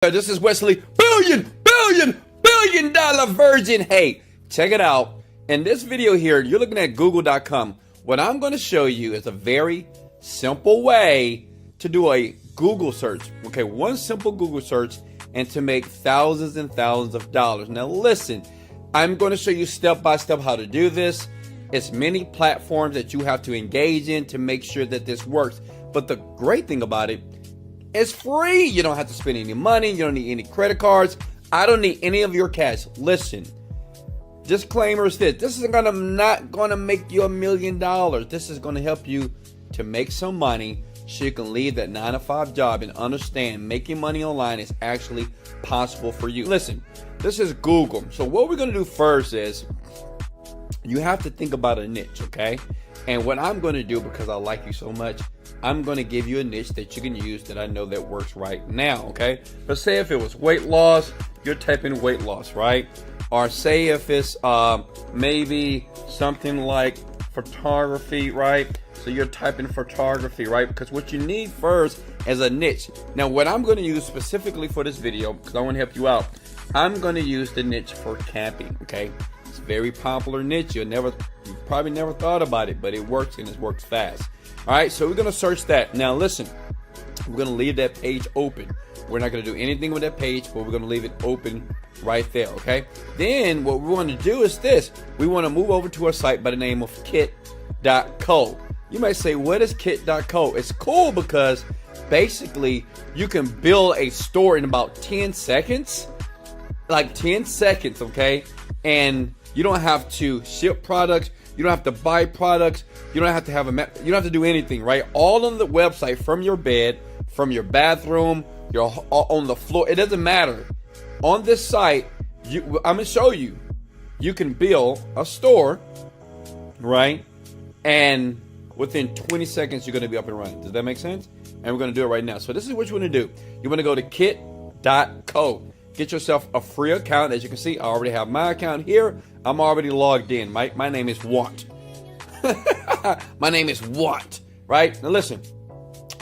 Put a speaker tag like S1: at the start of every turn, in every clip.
S1: This is Wesley billion dollar virgin. Hey, check it out. In this video here, you're looking at google.com. What I'm going to show you is a very simple way to do a Google search. Okay, one simple Google search and to make thousands and thousands of dollars. Now listen, I'm going to show you step by step how to do this. It's many platforms that you have to engage in to make sure that this works. But the great thing about it, it's free. You don't have to spend any money. You don't need any credit cards. I don't need any of your cash. Listen, disclaimer is this. This is not gonna make you $1 million. This is gonna help you to make some money so you can leave that 9-to-5 job and understand making money online is actually possible for you. Listen, this is Google. So what we're gonna do first is you have to think about a niche, okay? And what I'm gonna do, because I like you so much, I'm going to give you a niche that you can use that I know that works right now, okay? But say if it was weight loss, you're typing weight loss, right? Or say if it's maybe something like photography, right? So you're typing photography, right? Because what you need first is a niche. Now, what I'm going to use specifically for this video, because I want to help you out, I'm going to use the niche for camping, okay? It's a very popular niche. You probably never thought about it, but it works and it works fast. All right, so we're going to search that. Now, listen, we're going to leave that page open. We're not going to do anything with that page, but we're going to leave it open right there, okay? Then what we want to do is this. We want to move over to a site by the name of kit.co. You might say, what is kit.co? It's cool because basically you can build a store in about 10 seconds. Like 10 seconds, okay? And you don't have to ship products. You don't have to buy products. You don't have to have a map. You don't have to do anything, right? All on the website, from your bed, from your bathroom, your on the floor. It doesn't matter. On this site, I'm gonna show you. You can build a store, right? And within 20 seconds, you're gonna be up and running. Does that make sense? And we're gonna do it right now. So this is what you want to do. You want to go to kit.co. Get yourself a free account. As you can see, I already have my account here. I'm already logged in. My name is what? My name is what? Right? Now listen,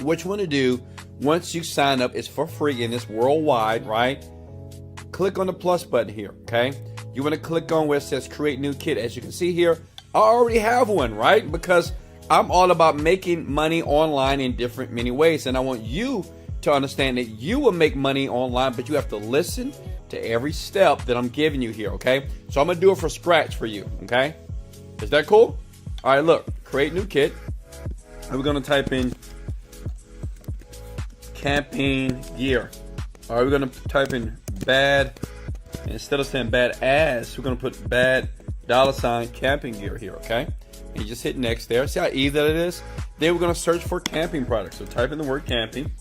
S1: what you want to do once you sign up, it's for free and it's worldwide, right? Click on the plus button here, okay? You want to click on where it says create new kit. As you can see here, I already have one, right? Because I'm all about making money online in many ways. And I want you to understand that you will make money online, but you have to listen to every step that I'm giving you here, okay? So I'm gonna do it from scratch for you, okay? Is that cool? All right, look, create new kit. And we're gonna type in camping gear. All right, we're gonna type in bad, instead of saying bad ass, we're gonna put bad $ camping gear here, okay? And you just hit next there. See how easy that it is? Then we're gonna search for camping products. So type in the word camping.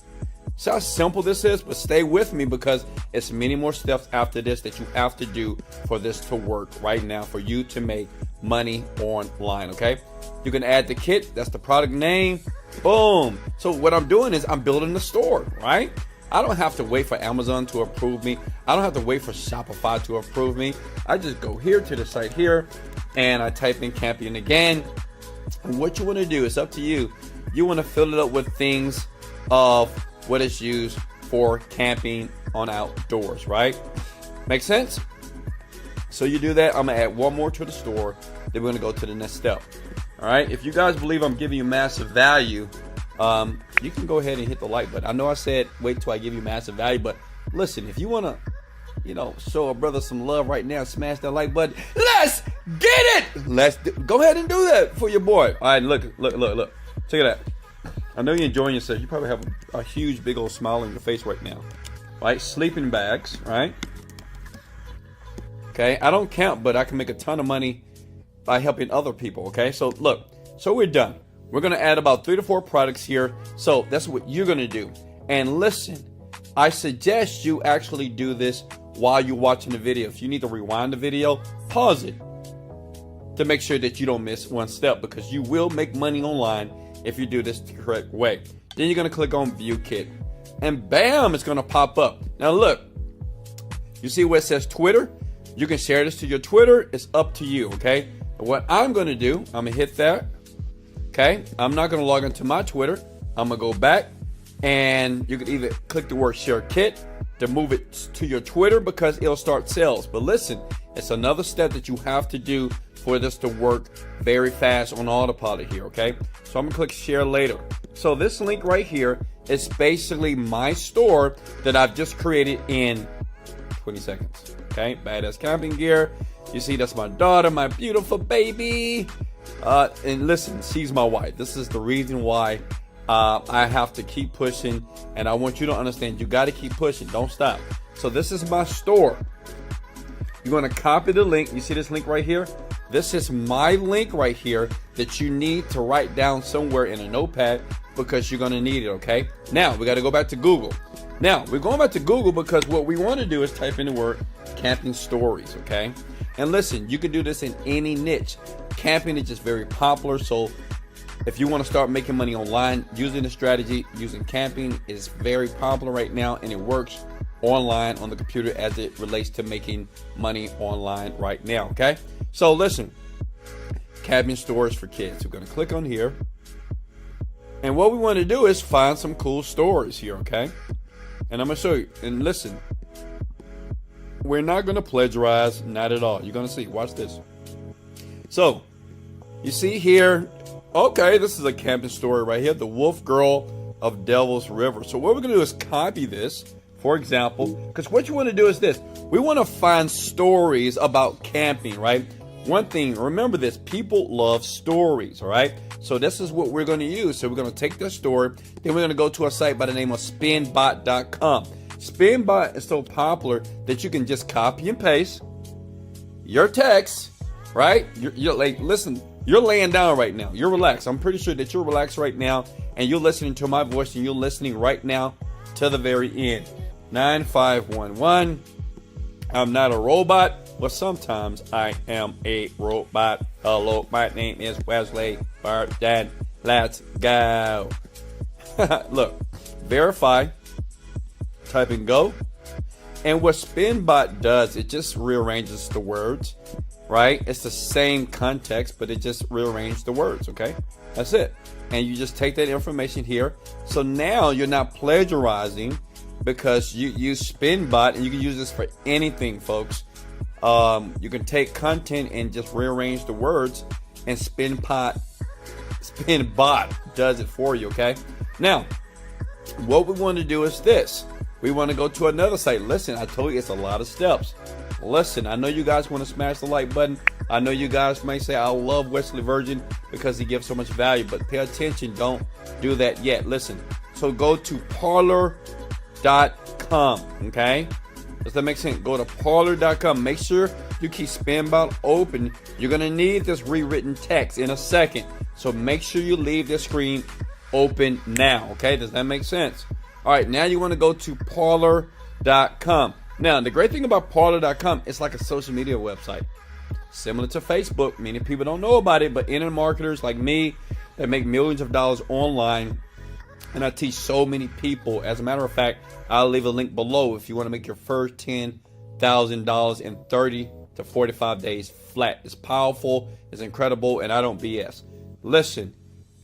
S1: See how simple this is, but stay with me because it's many more steps after this that you have to do for this to work right now for you to make money online, okay? You can add the kit, that's the product name, boom. So what I'm doing is I'm building the store, right? I don't have to wait for Amazon to approve me. I don't have to wait for Shopify to approve me. I just go here to the site here and I type in camping again. And what you want to do, it's up to you. You want to fill it up with things of what is used for camping on outdoors, right? Make sense? So you do that. I'm gonna add one more to the store. Then we're gonna go to the next step. All right. If you guys believe I'm giving you massive value, you can go ahead and hit the like button. I know I said wait till I give you massive value, but listen, if you wanna, show a brother some love right now, smash that like button. Let's get it. Go ahead and do that for your boy. All right. Look. Check it out. I know you're enjoying yourself. You probably have a huge, big old smile on your face right now. Right? Sleeping bags, right? Okay, I don't count, but I can make a ton of money by helping other people, okay? So look, so we're done. We're gonna add about 3 to 4 products here. So that's what you're gonna do. And listen, I suggest you actually do this while you're watching the video. If you need to rewind the video, pause it to make sure that you don't miss one step, because you will make money online if you do this the correct way. Then you're gonna click on view kit and bam, it's gonna pop up. Now look, you see where it says Twitter? You can share this to your Twitter. It's up to you, okay? And what I'm gonna do, I'm gonna hit that, okay? I'm not gonna log into my Twitter. I'm gonna go back and you can either click the word share kit to move it to your Twitter because it'll start sales. But listen, it's another step that you have to do for this to work very fast on autopilot here, okay? So I'm gonna click share later. So this link right here is basically my store that I've just created in 20 seconds, okay? Badass camping gear. You see, that's my daughter, my beautiful baby. And listen, she's my wife. This is the reason why I have to keep pushing, and I want you to understand, you got to keep pushing. Don't stop. So this is my store. You're going to copy the link. You see this link right here? This is my link right here that you need to write down somewhere in a notepad because you're going to need it, okay? Now, we got to go back to Google. Now, we're going back to Google because what we want to do is type in the word camping stories, okay? And listen, you can do this in any niche. Camping is just very popular, so if you want to start making money online using the strategy, using camping is very popular right now, and it works online on the computer as it relates to making money online right now, okay? So listen, camping stores for kids. We're going to click on here, and what we want to do is find some cool stories here, okay? And I'm going to show you. And listen, we're not going to plagiarize, not at all. You're going to see. Watch this. So, you see here, okay, this is a camping story right here, The Wolf Girl of Devil's River. So what we're going to do is copy this, for example, because what you want to do is this. We want to find stories about camping, right? One thing, remember this, people love stories, all right? So this is what we're going to use. So we're going to take this story, then we're going to go to a site by the name of spinbot.com. Spinbot is so popular that you can just copy and paste your text, right? You're like, listen, you're laying down right now. You're relaxed. I'm pretty sure that you're relaxed right now, and you're listening to my voice, and you're listening right now to the very end. 9511. I'm not a robot, but sometimes I am a robot. Hello, my name is Wesley Virgin. Let's go. Look, verify. Type in go. And what Spinbot does, it just rearranges the words, right? It's the same context, but it just rearranges the words, okay? That's it. And you just take that information here. So now you're not plagiarizing because you use Spinbot, and you can use this for anything, folks. You can take content and just rearrange the words, and Spinbot does it for you, okay? Now, what we want to do is this. We want to go to another site. Listen, I told you it's a lot of steps. Listen, I know you guys want to smash the like button. I know you guys may say, I love Wesley Virgin because he gives so much value, but pay attention. Don't do that yet. Listen, so go to parlor.com, okay? Does that make sense? Go to parlor.com. Make sure you keep Spinbot open. You're going to need this rewritten text in a second. So make sure you leave this screen open now, okay? Does that make sense? All right, now you want to go to parlor.com. Now, the great thing about parlor.com, it's like a social media website. Similar to Facebook. Many people don't know about it, but internet marketers like me that make millions of dollars online, and I teach so many people. As a matter of fact, I'll leave a link below if you want to make your first $10,000 in 30 to 45 days flat. It's powerful, it's incredible, and I don't BS. Listen,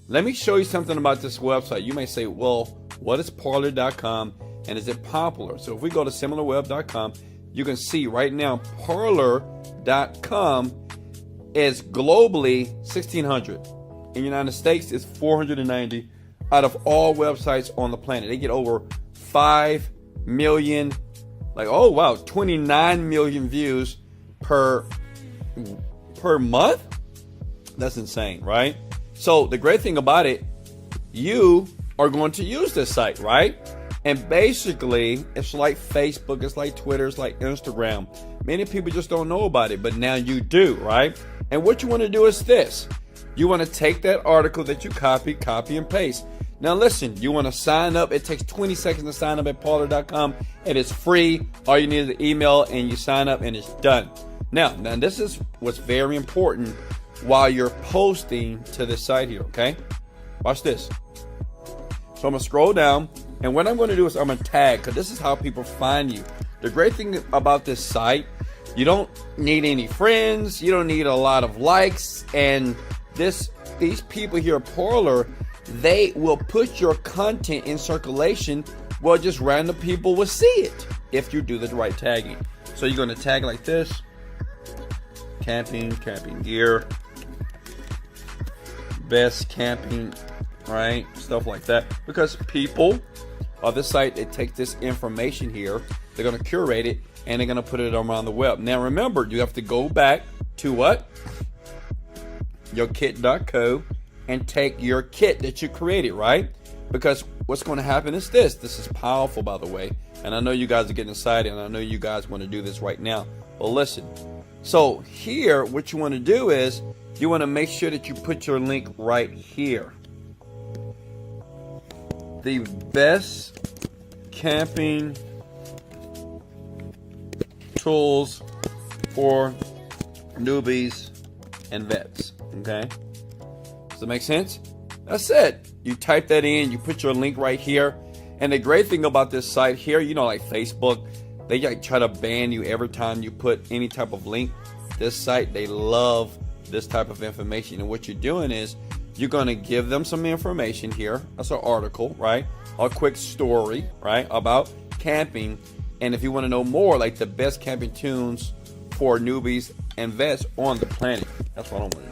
S1: let me show you something about this website. You may say, well, what is parlor.com and is it popular? So if we go to similarweb.com, you can see right now parlor.com is globally 1,600. In the United States, it's 490 out of all websites on the planet. They get over 5 million, 29 million views per month. That's insane, right? So the great thing about it, you are going to use this site, right? And basically, it's like Facebook, it's like Twitter, it's like Instagram. Many people just don't know about it, but now you do, right? And what you want to do is this. You want to take that article that you copy and paste. Now listen, you want to sign up. It takes 20 seconds to sign up at parlor.com. It is free. All you need is an email, and you sign up, and it's done. Now this is what's very important while you're posting to this site here, okay? Watch this. So I'm going to scroll down, and what I'm going to do is I'm going to tag, because this is how people find you. The great thing about this site, you don't need any friends, you don't need a lot of likes, and these people here at Parlor, they will put your content in circulation where just random people will see it. if you do the right tagging. So you're going to tag like this: camping gear, best camping, right? Stuff like that. Because people on this site, they take this information here, they're going to curate it, and they're going to put it around the web. Now remember, you have to go back to what? Your kit.co and take your kit that you created, right? Because what's going to happen is this is powerful, by the way, and I know you guys are getting excited, and I know you guys want to do this right now. Well, listen, so here what you want to do is you want to make sure that you put your link right here. The best camping tools for newbies and vets. Okay, does that make sense? That's it. You type that in, you put your link right here. And the great thing about this site here, you know, like Facebook, they like try to ban you every time you put any type of link. This site, they love this type of information. And what you're doing is you're going to give them some information here. That's an article, right? A quick story, right, about camping. And if you want to know more, like the best camping tunes for newbies and vets on the planet, that's what I want to do.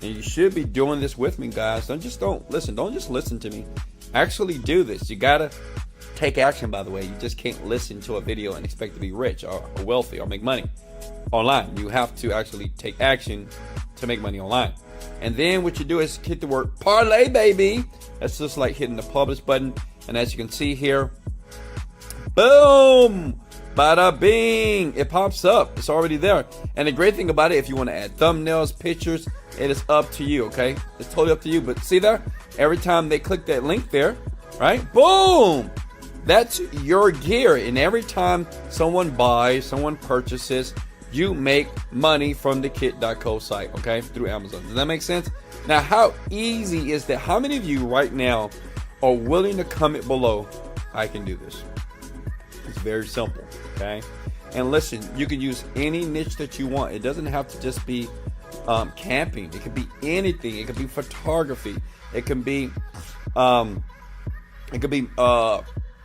S1: And you should be doing this with me, guys. Don't just listen to me. Actually do this. You gotta take action, by the way. You just can't listen to a video and expect to be rich or wealthy or make money online. You have to actually take action to make money online. And then what you do is hit the word parlay, baby. That's just like hitting the publish button. And as you can see here, boom, bada bing, it pops up. It's already there. And the great thing about it, if you want to add thumbnails, pictures, it is up to you, okay? It's totally up to you. But see there, every time they click that link there, right, boom, that's your gear. And every time someone buys, someone purchases, you make money from the kit.co site, okay, through Amazon. Does that make sense? Now, how easy is that? How many of you right now are willing to comment below, I can do this? It's very simple, okay? And listen, you can use any niche that you want. It doesn't have to just be camping. It could be anything. It could be photography. It can be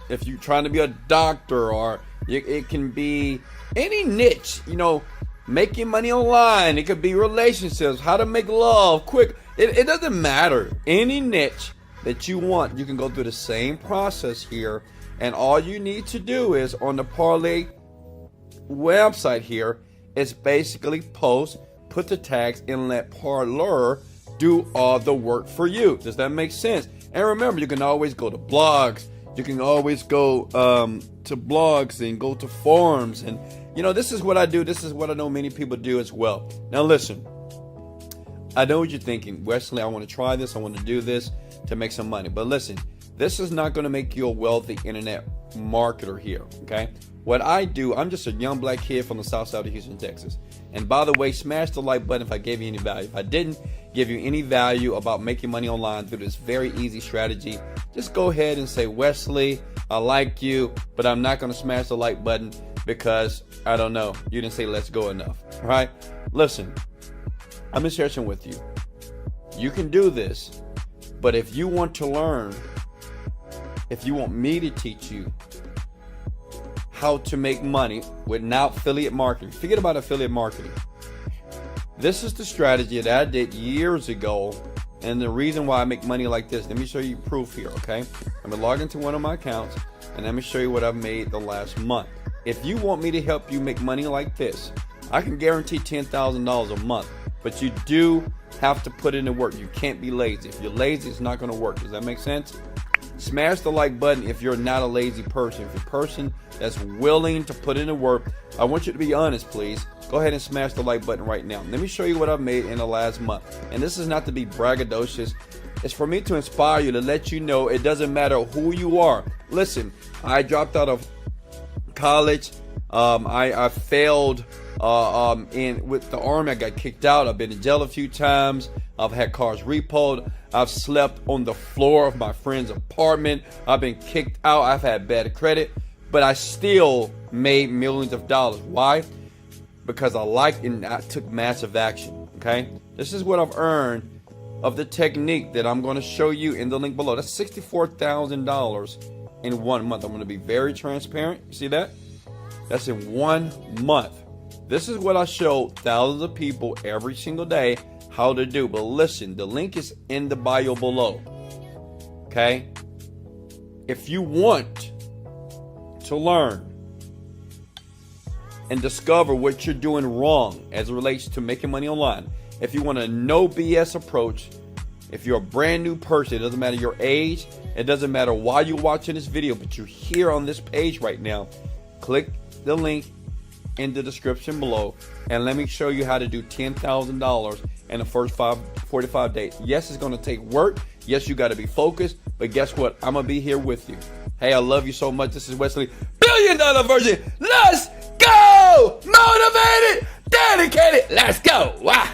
S1: if you're trying to be a doctor, or it can be any niche, you know, making money online. It could be relationships, how to make love quick. It doesn't matter. Any niche that you want, you can go through the same process here. And all you need to do is on the Parlay website here is basically post, put the tags, and let Parler do all the work for you. Does that make sense? And remember, you can always go to blogs. You can always go to blogs and go to forums. And, you know, this is what I do. This is what I know many people do as well. Now, listen, I know what you're thinking. Wesley, I want to try this. I want to do this to make some money. But listen, this is not going to make you a wealthy internet marketer here, okay? What I do, I'm just a young black kid from the south side of Houston, Texas. And by the way, smash the like button if I gave you any value. If I didn't give you any value about making money online through this very easy strategy, just go ahead and say, Wesley, I like you, but I'm not going to smash the like button because, I don't know, you didn't say let's go enough, all right? Listen, I'm just sharing with you. You can do this, but if you want to learn, if you want me to teach you how to make money without affiliate marketing, forget about affiliate marketing. This is the strategy that I did years ago, and the reason why I make money like this. Let me show you proof here, okay? I'm gonna log into one of my accounts, and let me show you what I've made the last month. If you want me to help you make money like this, I can guarantee $10,000 a month, but you do have to put in the work. You can't be lazy. If you're lazy, it's not gonna work. Does that make sense? Smash the like button if you're not a lazy person. If you're a person that's willing to put in the work, I want you to be honest, please. Go ahead and smash the like button right now. Let me show you what I've made in the last month. And this is not to be braggadocious. It's for me to inspire you, to let you know it doesn't matter who you are. Listen, I dropped out of college. I failed with the Army. I got kicked out. I've been in jail a few times. I've had cars repoed. I've slept on the floor of my friend's apartment. I've been kicked out. I've had bad credit, but I still made millions of dollars. Why? Because I liked and I took massive action. Okay, this is what I've earned of the technique that I'm going to show you in the link below. That's $64,000 in 1 month. I'm going to be very transparent. You see that? That's in 1 month. This is what I show thousands of people every single day how to do. But listen, the link is in the bio below. Okay? If you want to learn and discover what you're doing wrong as it relates to making money online, if you want a no BS approach, if you're a brand new person, it doesn't matter your age, it doesn't matter why you're watching this video, but you're here on this page right now, click the link in the description below and let me show you how to do $10,000 in the first 45 days. Yes, it's going to take work. Yes, you got to be focused, but guess what? I'm going to be here with you. Hey, I love you so much. This is Wesley, $1 billion Virgin. Let's go! Motivated, dedicated. Let's go. Wow.